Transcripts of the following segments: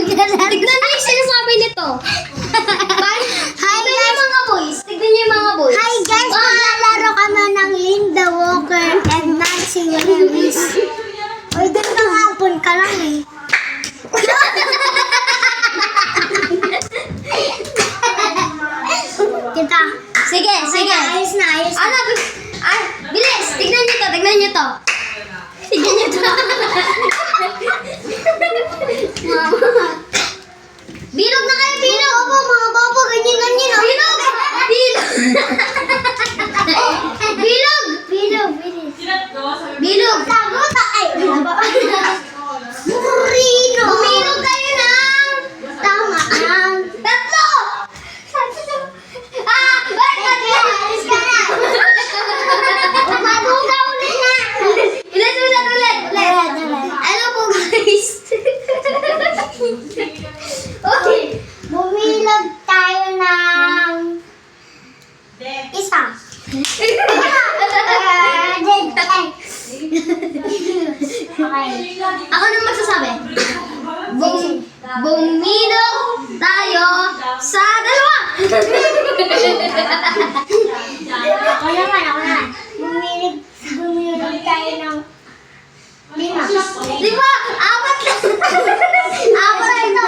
Tignan niyo yung sinasabi nito. Hi guys, Mga boys. Tignan niyo yung mga boys. hi guys, maglalaro kami ng Linda Walker and Nancy Williams. Uy, doon ng hapon ka lang eh. Kita. Sige, sige. Ayos na, ayos na. Ano? Bilis! Tignan niyo to, tignan niyo to. Tignan niyo to. Bilog na kayo, bilog! Mga babo, ganyan-ganyan. Oh. Bilog! Bilog! Bilog! Bilog. Bilog! Taguta. Ay, Burino. Bumilog kayo ng... Tama ang. Tatlo! Alis ka na. Umaduga ulit na. Ulit. Ano po guys? Okay. Bumilog tayo ng isa. Okay. Ako na magsasabi. Bumilog tayo sa dalawa. Ako naman. Bumilog tayo ng lima. Di ba? Apat lang. Apat ito.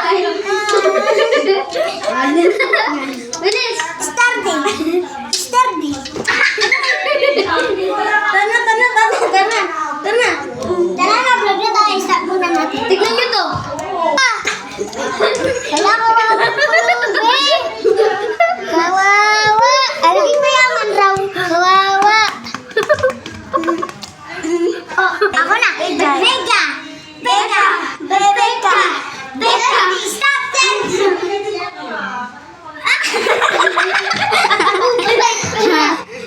Bilis. Starting. Tana. Tara na, vlog na tayo. Start muna natin. Tignan nyo to. Kaya kawawa. Alagin mo yaman raw. Kawawa. Oh, ako na. Beka. Stop them.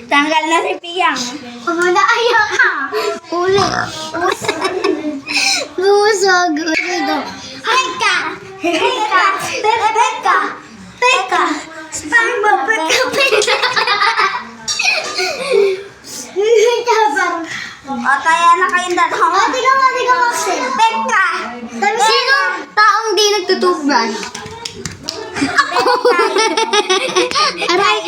Tanggal na si Piyang. Kumuna ayaw ka. Ulit. Busog. Beka. Sparbo. O, kaya na kayong dalawa. Tiga mo. Beka! Sino taong di nagtutoothbrush? Aray.